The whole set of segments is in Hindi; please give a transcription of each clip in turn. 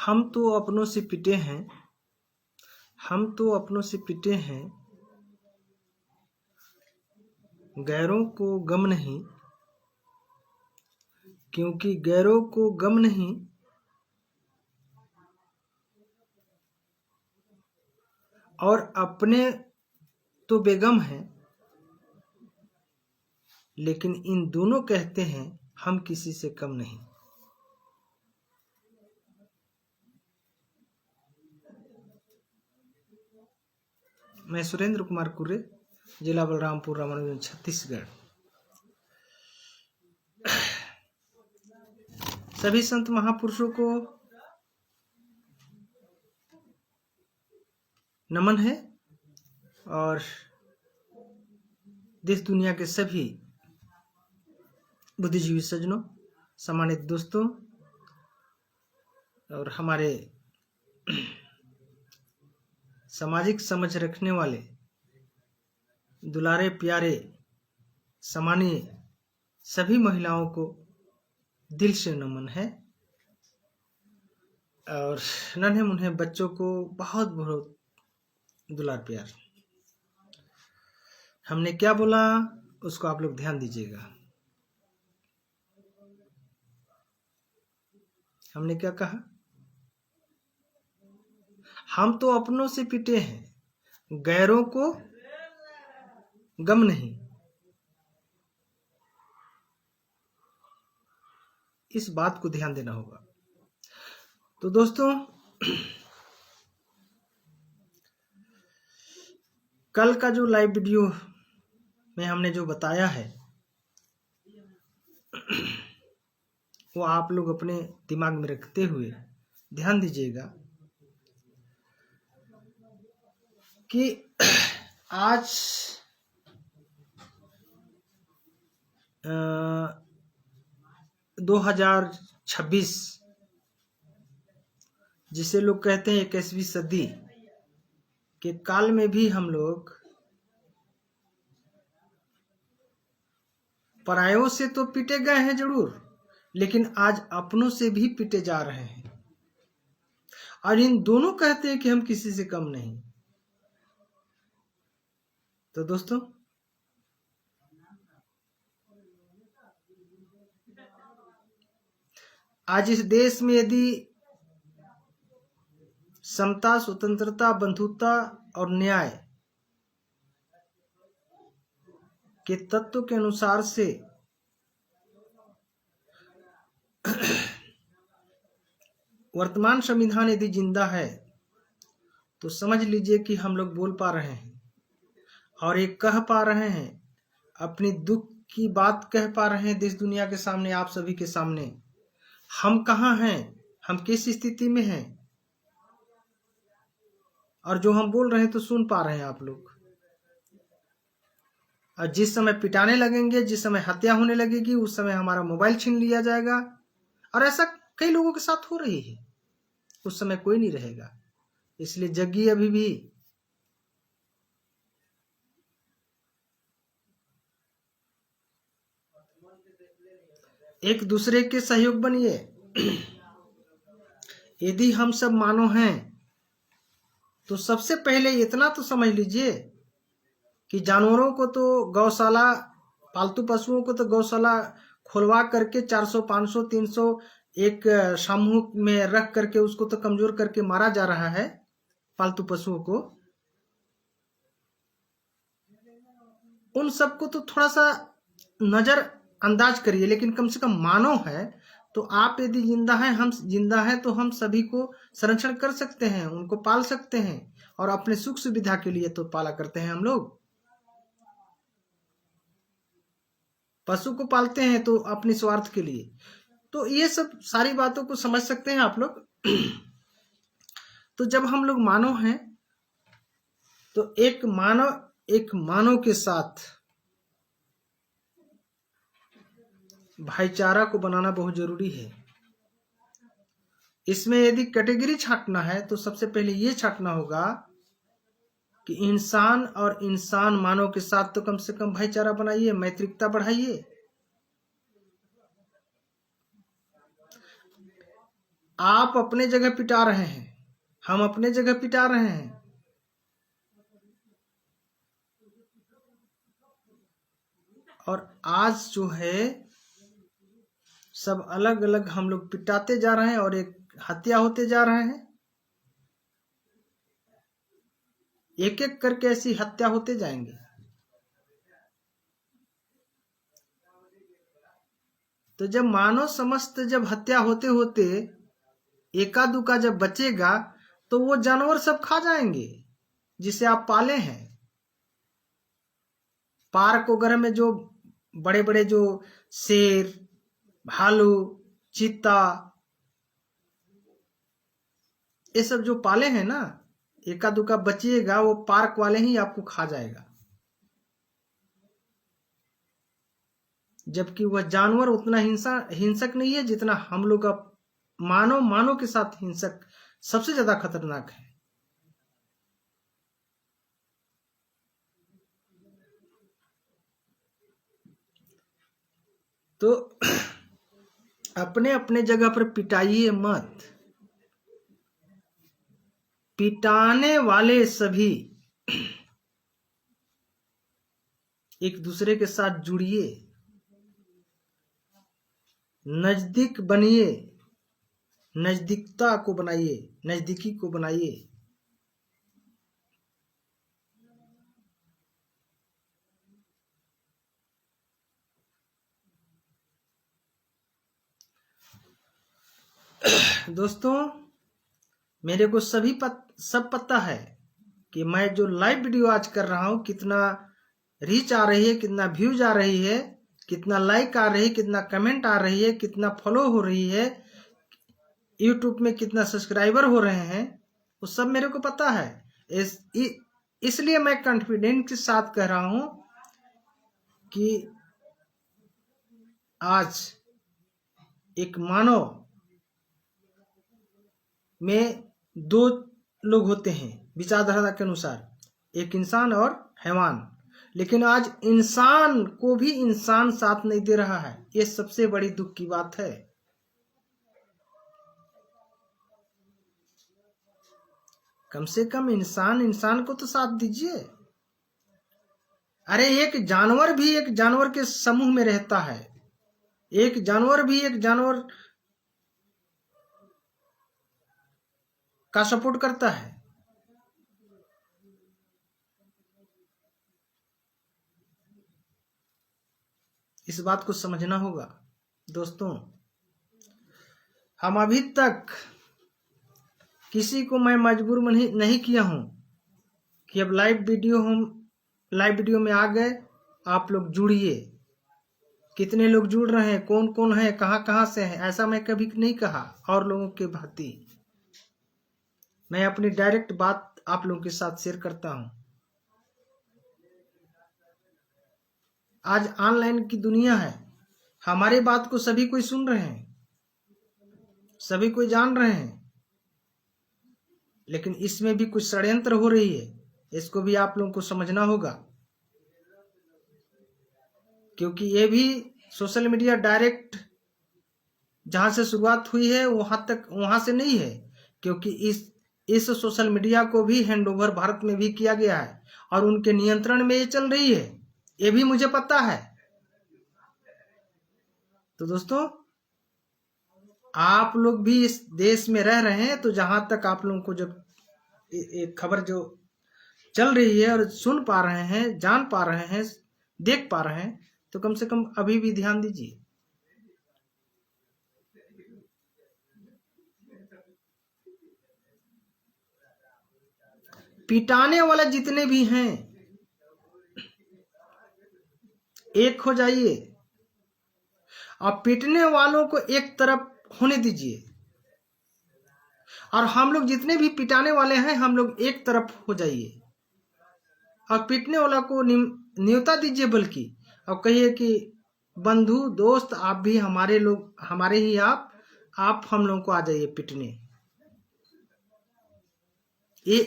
हम तो अपनों से पिटे हैं, हम तो अपनों से पिटे हैं, गैरों को गम नहीं, क्योंकि गैरों को गम नहीं, और अपने तो बेगम हैं, लेकिन इन दोनों कहते हैं हम किसी से कम नहीं। मैं सुरेंद्र कुमार कुर्रे, जिला बलरामपुर, रामानुजन, छत्तीसगढ़। सभी संत महापुरुषों को नमन है और देश दुनिया के सभी बुद्धिजीवी सज्जनों, सम्मानित दोस्तों और हमारे सामाजिक समझ रखने वाले दुलारे प्यारे सम्मानीय सभी महिलाओं को दिल से नमन है और नन्हे मुन्हे बच्चों को बहुत बहुत दुलार प्यार। हमने क्या बोला उसको आप लोग ध्यान दीजिएगा। हमने क्या कहा? हम तो अपनों से पिटे हैं, गैरों को गम नहीं। इस बात को ध्यान देना होगा। तो दोस्तों, कल का जो लाइव वीडियो में हमने जो बताया है वो आप लोग अपने दिमाग में रखते हुए ध्यान दीजिएगा कि आज 2026 जिसे लोग कहते हैं 21वीं सदी के काल में भी हम लोग परायों से तो पिटे गए हैं जरूर, लेकिन आज अपनों से भी पिटे जा रहे हैं और इन दोनों कहते हैं कि हम किसी से कम नहीं। तो दोस्तों, आज इस देश में यदि समता, स्वतंत्रता, बंधुता और न्याय के तत्व के अनुसार से वर्तमान संविधान यदि जिंदा है तो समझ लीजिए कि हम लोग बोल पा रहे हैं और एक कह पा रहे हैं, अपनी दुख की बात कह पा रहे हैं देश दुनिया के सामने, आप सभी के सामने। हम कहाँ हैं, हम किस स्थिति में हैं, और जो हम बोल रहे हैं तो सुन पा रहे हैं आप लोग। और जिस समय पिटाने लगेंगे, जिस समय हत्या होने लगेगी, उस समय हमारा मोबाइल छीन लिया जाएगा। और ऐसा कई लोगों के साथ हो रही है। उस समय कोई नहीं रहेगा। इसलिए जगिए अभी भी। एक दूसरे के सहयोग बनिए। यदि हम सब मानव हैं तो सबसे पहले इतना तो समझ लीजिए कि जानवरों को तो गौशाला, पालतू पशुओं को तो गौशाला खोलवा करके 400, 500, 300 एक समूह में रख करके उसको तो कमजोर करके मारा जा रहा है। पालतू पशुओं को, उन सबको तो थोड़ा सा नजर अंदाज करिए, लेकिन कम से कम मानव है तो आप यदि जिंदा हैं, हम जिंदा हैं तो हम सभी को संरक्षण कर सकते हैं, उनको पाल सकते हैं और अपने सुख सुविधा के लिए तो पाला करते हैं हम लोग। पशु को पालते हैं तो अपने स्वार्थ के लिए। तो ये सब सारी बातों को समझ सकते हैं आप लोग। तो जब हम लोग मानव हैं तो एक मानव के साथ भाईचारा को बनाना बहुत जरूरी है। इसमें यदि कैटेगरी छांटना है तो सबसे पहले ये छांटना होगा कि इंसान और इंसान मानव के साथ तो कम से कम भाईचारा बनाइए, मैत्रिकता बढ़ाइए। आप अपने जगह पिटा रहे हैं, हम अपने जगह पिटा रहे हैं। और आज जो है सब अलग अलग हम लोग पिटाते जा रहे हैं और एक हत्या होते जा रहे हैं। एक एक करके ऐसी हत्या होते जाएंगे। तो जब मानव समस्त जब हत्या होते होते एका दुका जब बचेगा तो वो जानवर सब खा जाएंगे जिसे आप पाले हैं। पार्क वगैरह में जो बड़े बड़े जो शेर, भालू, चीता, ये सब जो पाले हैं ना, एका दुका बचिएगा वो पार्क वाले ही आपको खा जाएगा। जबकि वह जानवर उतना हिंसक नहीं है जितना हम लोग का मानव के साथ हिंसक सबसे ज्यादा खतरनाक है। तो अपने अपने जगह पर पिटाइए मत। पिटाने वाले सभी एक दूसरे के साथ जुड़िए, नजदीक बनिए, नजदीकता को बनाइए, नजदीकी को बनाइए। दोस्तों, मेरे को सब पता है कि मैं जो लाइव वीडियो आज कर रहा हूं कितना रीच आ रही है, कितना व्यूज आ रही है, कितना लाइक आ रही है, कितना कमेंट आ रही है, कितना फॉलो हो रही है, यूट्यूब में कितना सब्सक्राइबर हो रहे हैं, वो सब मेरे को पता है। इसलिए मैं कॉन्फिडेंस के साथ कह रहा हूं कि आज एक मानव में दो लोग होते हैं विचारधारा के अनुसार, एक इंसान और हैवान। लेकिन आज इंसान को भी इंसान साथ नहीं दे रहा है, ये सबसे बड़ी दुख की बात है। कम से कम इंसान को तो साथ दीजिए। अरे एक जानवर भी एक जानवर के समूह में रहता है, एक जानवर भी एक जानवर का सपोर्ट करता है। इस बात को समझना होगा दोस्तों। हम अभी तक किसी को मैं मजबूर नहीं किया हूं कि अब लाइव वीडियो में आ गए, आप लोग जुड़िए। कितने लोग जुड़ रहे हैं, कौन कौन है, कहां कहां से है, ऐसा मैं कभी नहीं कहा। और लोगों के भांति मैं अपनी डायरेक्ट बात आप लोगों के साथ शेयर करता हूं। आज ऑनलाइन की दुनिया है, हमारी बात को सभी कोई सुन रहे हैं, सभी कोई जान रहे हैं, लेकिन इसमें भी कुछ षड्यंत्र हो रही है। इसको भी आप लोगों को समझना होगा, क्योंकि ये भी सोशल मीडिया डायरेक्ट जहां से शुरुआत हुई है वहां से नहीं है, क्योंकि इस सोशल मीडिया को भी हैंडओवर भारत में भी किया गया है और उनके नियंत्रण में ये चल रही है, ये भी मुझे पता है। तो दोस्तों, आप लोग भी इस देश में रह रहे हैं, तो जहां तक आप लोगों को जब एक खबर जो चल रही है और सुन पा रहे हैं, जान पा रहे हैं, देख पा रहे हैं, तो कम से कम अभी भी ध्यान दीजिए। पिटाने वाले जितने भी हैं एक हो जाइए और पीटने वालों को एक तरफ होने दीजिए, और हम लोग जितने भी पिटाने वाले हैं हम लोग एक तरफ हो जाइए और पीटने वाला को न्योता दीजिए। बल्कि और कहिए कि बंधु दोस्त आप भी हमारे लोग, हमारे ही आप हम लोगों को आ जाइए पीटने। ये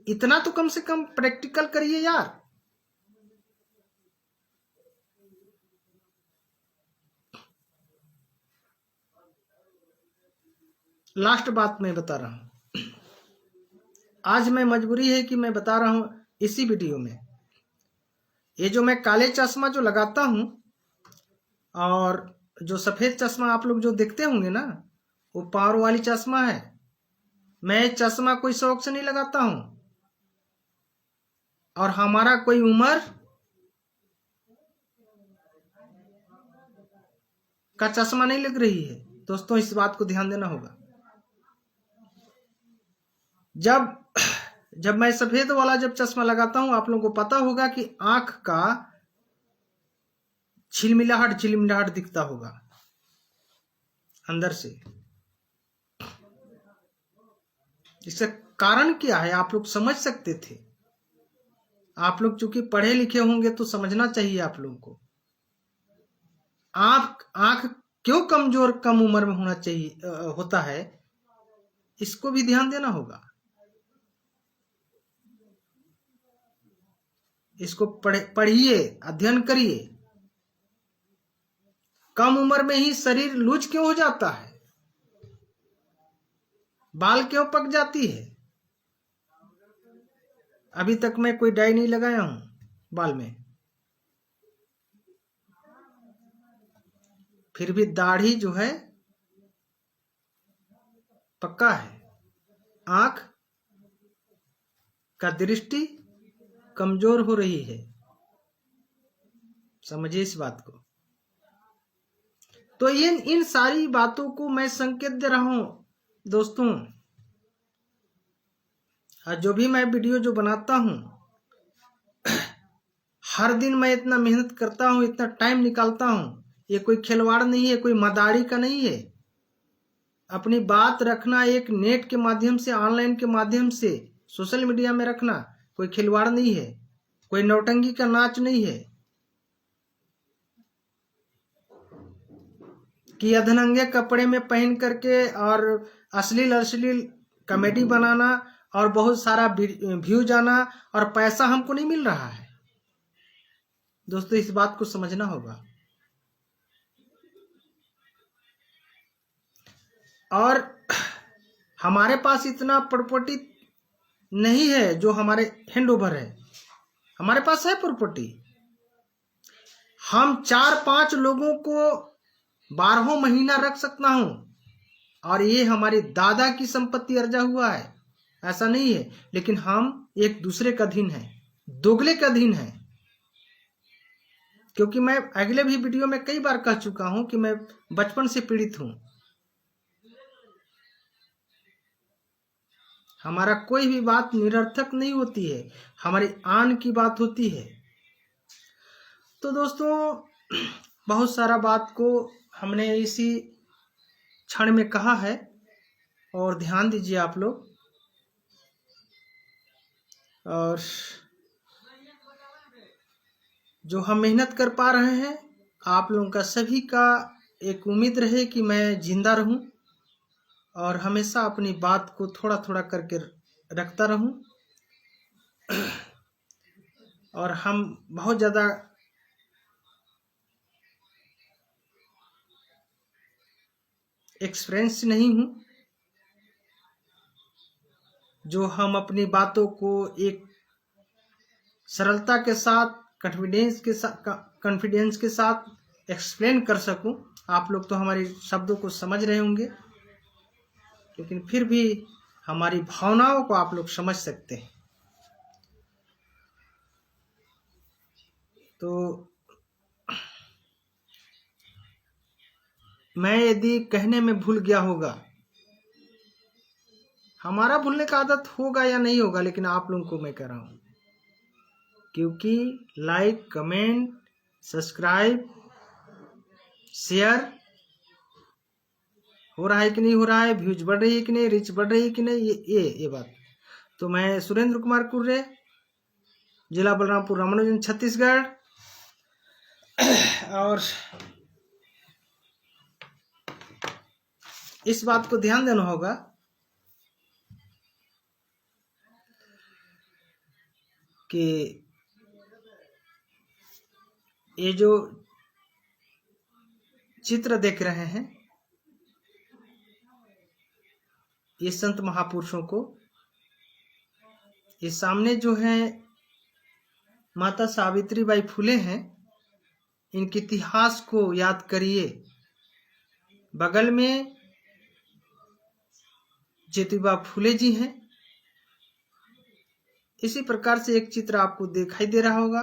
इतना तो कम से कम प्रैक्टिकल करिए यार। लास्ट बात मैं बता रहा हूं। आज मैं मजबूरी है कि मैं बता रहा हूं इसी वीडियो में। ये जो मैं काले चश्मा जो लगाता हूं और जो सफेद चश्मा आप लोग जो देखते होंगे ना, वो पावर वाली चश्मा है। मैं चश्मा कोई शौक से नहीं लगाता हूं, और हमारा कोई उम्र का चश्मा नहीं लग रही है। दोस्तों, इस बात को ध्यान देना होगा। जब मैं सफेद वाला जब चश्मा लगाता हूं, आप लोगों को पता होगा कि आंख का झिलमिलाहट दिखता होगा अंदर से। इसका कारण क्या है आप लोग समझ सकते थे। आप लोग चूंकि पढ़े लिखे होंगे तो समझना चाहिए आप लोगों को। आंख क्यों कमजोर कम उम्र में होना चाहिए होता है, इसको भी ध्यान देना होगा। इसको पढ़िए, अध्ययन करिए। कम उम्र में ही शरीर लूज क्यों हो जाता है, बाल क्यों पक जाती है। अभी तक मैं कोई डाई नहीं लगाया हूं बाल में, फिर भी दाढ़ी जो है पक्का है। आंख का दृष्टि कमजोर हो रही है, समझिए इस बात को। तो इन सारी बातों को मैं संकेत दे रहा हूं दोस्तों। जो भी मैं वीडियो जो बनाता हूं, हर दिन मैं इतना मेहनत करता हूं, इतना टाइम निकालता हूं। ये कोई खिलवाड़ नहीं है, कोई मदारी का नहीं है। अपनी बात रखना एक नेट के माध्यम से, ऑनलाइन के माध्यम से, सोशल मीडिया में रखना कोई खिलवाड़ नहीं है, कोई नौटंकी का नाच नहीं है कि अधनंगे कपड़े में पहन करके और अश्लील कॉमेडी बनाना और बहुत सारा व्यू जाना और पैसा हमको नहीं मिल रहा है। दोस्तों, इस बात को समझना होगा। और हमारे पास इतना प्रॉपर्टी नहीं है जो हमारे हैंड ओवर है। हमारे पास है प्रॉपर्टी, हम 4-5 लोगों को 12 महीना रख सकता हूं, और ये हमारे दादा की संपत्ति अर्जा हुआ है, ऐसा नहीं है। लेकिन हम एक दूसरे का अधीन है, दोगले का अधीन है। क्योंकि मैं अगले भी वीडियो में कई बार कह चुका हूं कि मैं बचपन से पीड़ित हूं। हमारा कोई भी बात निरर्थक नहीं होती है, हमारी आन की बात होती है। तो दोस्तों, बहुत सारा बात को हमने इसी क्षण में कहा है, और ध्यान दीजिए आप लोग। और जो हम मेहनत कर पा रहे हैं, आप लोगों का सभी का एक उम्मीद रहे कि मैं जिंदा रहूं और हमेशा अपनी बात को थोड़ा थोड़ा करके रखता रहूं। और हम बहुत ज़्यादा एक्सपीरियंस नहीं हूं, जो हम अपनी बातों को एक सरलता के साथ, कॉन्फिडेंस के साथ एक्सप्लेन कर सकूं। आप लोग तो हमारे शब्दों को समझ रहे होंगे, लेकिन फिर भी हमारी भावनाओं को आप लोग समझ सकते हैं। तो मैं यदि कहने में भूल गया होगा, हमारा भूलने का आदत होगा या नहीं होगा, लेकिन आप लोगों को मैं कह रहा हूं, क्योंकि लाइक, कमेंट, सब्सक्राइब, शेयर हो रहा है कि नहीं हो रहा है, व्यूज बढ़ रही है कि नहीं, रीच बढ़ रही है कि नहीं, ये बात। तो मैं सुरेंद्र कुमार कुर्रे, जिला बलरामपुर, रामानुजन, छत्तीसगढ़। और इस बात को ध्यान देना होगा कि ये जो चित्र देख रहे हैं, ये संत महापुरुषों को। ये सामने जो है माता सावित्रीबाई फुले हैं, इनके इतिहास को याद करिए। बगल में ज्योतिबा फुले जी हैं। इसी प्रकार से एक चित्र आपको दिखाई दे रहा होगा,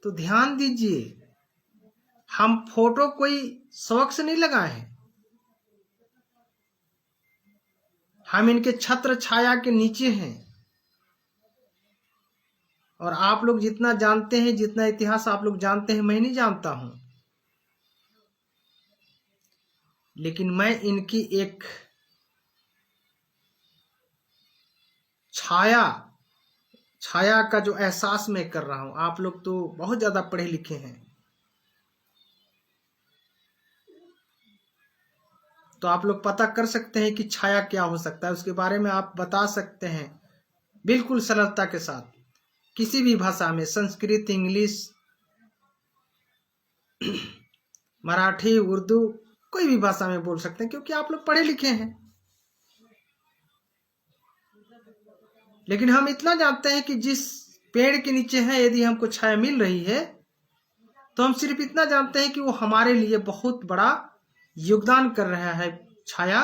तो ध्यान दीजिए, हम फोटो कोई शौक से नहीं लगाए हैं। हम इनके छत्र छाया के नीचे हैं। और आप लोग जितना जानते हैं, जितना इतिहास आप लोग जानते हैं, मैं नहीं जानता हूं, लेकिन मैं इनकी एक छाया का जो एहसास मैं कर रहा हूं। आप लोग तो बहुत ज्यादा पढ़े लिखे हैं, तो आप लोग पता कर सकते हैं कि छाया क्या हो सकता है, उसके बारे में आप बता सकते हैं बिल्कुल सरलता के साथ, किसी भी भाषा में, संस्कृत, इंग्लिश, मराठी, उर्दू, कोई भी भाषा में बोल सकते हैं, क्योंकि आप लोग पढ़े लिखे हैं। लेकिन हम इतना जानते हैं कि जिस पेड़ के नीचे है, यदि हमको छाया मिल रही है, तो हम सिर्फ इतना जानते हैं कि वो हमारे लिए बहुत बड़ा योगदान कर रहा है। छाया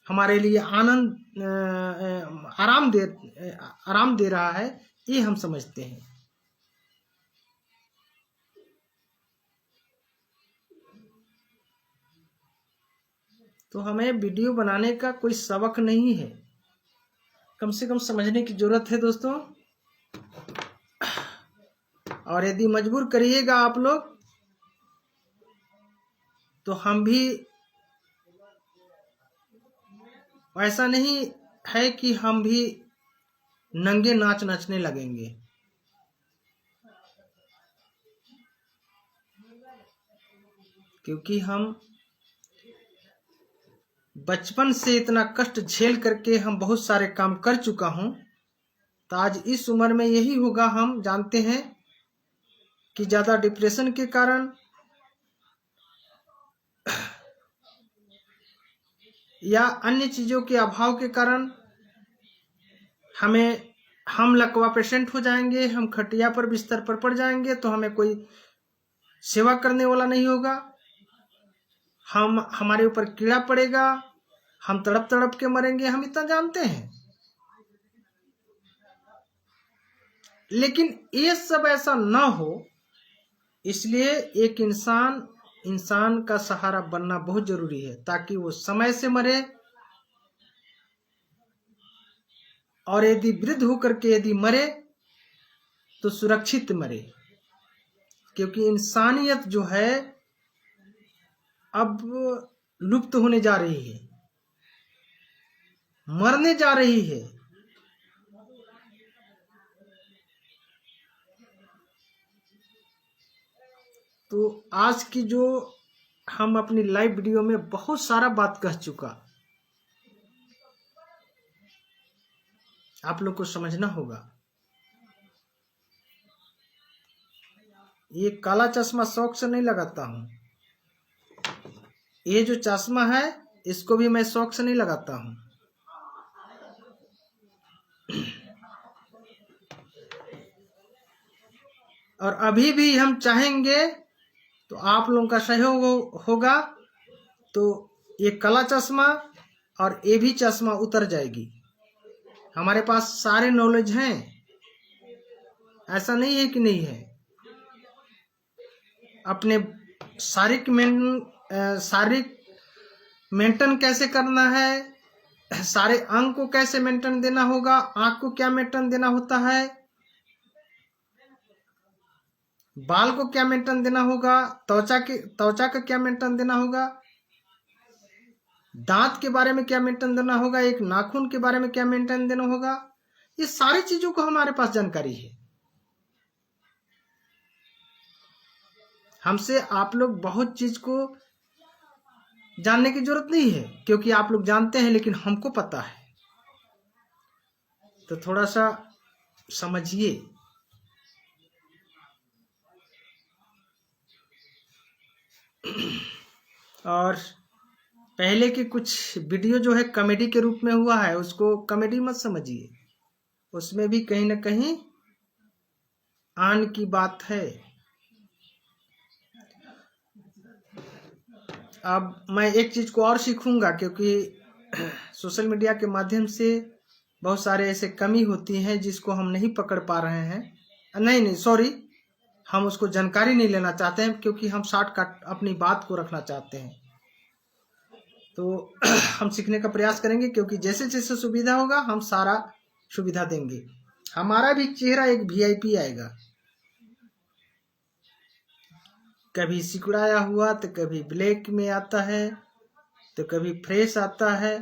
हमारे लिए आनंद, आराम दे रहा है, ये हम समझते हैं। तो हमें वीडियो बनाने का कोई सबक नहीं है, कम से कम समझने की जरूरत है दोस्तों। और यदि मजबूर करिएगा आप लोग, तो हम भी, ऐसा नहीं है कि हम भी नंगे नाच नचने लगेंगे। क्योंकि हम बचपन से इतना कष्ट झेल करके हम बहुत सारे काम कर चुका हूं, तो आज इस उम्र में यही होगा। हम जानते हैं कि ज्यादा डिप्रेशन के कारण या अन्य चीजों के अभाव के कारण हम लकवा पेशेंट हो जाएंगे, हम खटिया पर बिस्तर पर पड़ जाएंगे, तो हमें कोई सेवा करने वाला नहीं होगा। हमारे ऊपर कीड़ा पड़ेगा, हम तड़प तड़प के मरेंगे, हम इतना जानते हैं। लेकिन ये सब ऐसा ना हो, इसलिए एक इंसान का सहारा बनना बहुत जरूरी है, ताकि वो समय से मरे, और यदि वृद्ध होकर के यदि मरे तो सुरक्षित मरे। क्योंकि इंसानियत जो है अब लुप्त होने जा रही है, मरने जा रही है। तो आज की जो हम अपनी लाइव वीडियो में बहुत सारा बात कह चुका, आप लोग को समझना होगा। ये काला चश्मा शौक से नहीं लगाता हूं, ये जो चश्मा है इसको भी मैं शौक से नहीं लगाता हूं। और अभी भी हम चाहेंगे तो आप लोगों का सहयोग होगा, तो ये काला चश्मा और ये भी चश्मा उतर जाएगी। हमारे पास सारे नॉलेज हैं, ऐसा नहीं है कि नहीं है। अपने शारीरिक मेंटेन कैसे करना है, सारे अंग को कैसे मेंटेन देना होगा, आंख को क्या मेंटेन देना होता है, बाल को क्या मेंटेन देना होगा, त्वचा का क्या मेंटेन देना होगा, दांत के बारे में क्या मेंटेन देना होगा, एक नाखून के बारे में क्या मेंटेन देना होगा, ये सारी चीजों को हमारे पास जानकारी है। हमसे आप लोग बहुत चीज को जानने की जरूरत नहीं है, क्योंकि आप लोग जानते हैं, लेकिन हमको पता है। तो थोड़ा सा समझिए। और पहले के कुछ वीडियो जो है कॉमेडी के रूप में हुआ है, उसको कॉमेडी मत समझिए, उसमें भी कहीं ना कहीं आन की बात है। अब मैं एक चीज को और सीखूंगा, क्योंकि सोशल मीडिया के माध्यम से बहुत सारे ऐसे कमी होती हैं जिसको हम नहीं पकड़ पा रहे हैं। नहीं सॉरी, हम उसको जानकारी नहीं लेना चाहते हैं, क्योंकि हम शॉर्टकट अपनी बात को रखना चाहते हैं। तो हम सीखने का प्रयास करेंगे, क्योंकि जैसे जैसे सुविधा होगा हम सारा सुविधा देंगे। हमारा भी चेहरा एक VIP आएगा, कभी सिकुड़ाया हुआ तो कभी ब्लैक में आता है, तो कभी फ्रेश आता है।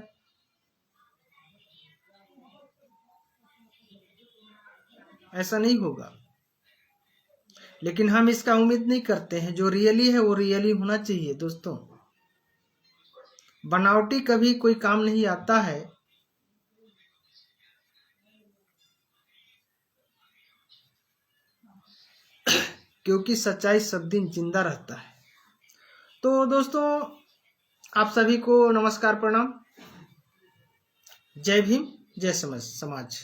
ऐसा नहीं होगा, लेकिन हम इसका उम्मीद नहीं करते हैं। जो रियली है वो रियली होना चाहिए दोस्तों। बनावटी कभी कोई काम नहीं आता है। क्योंकि सच्चाई सब दिन जिंदा रहता है। तो दोस्तों, आप सभी को नमस्कार, प्रणाम, जय भीम, जय समाज।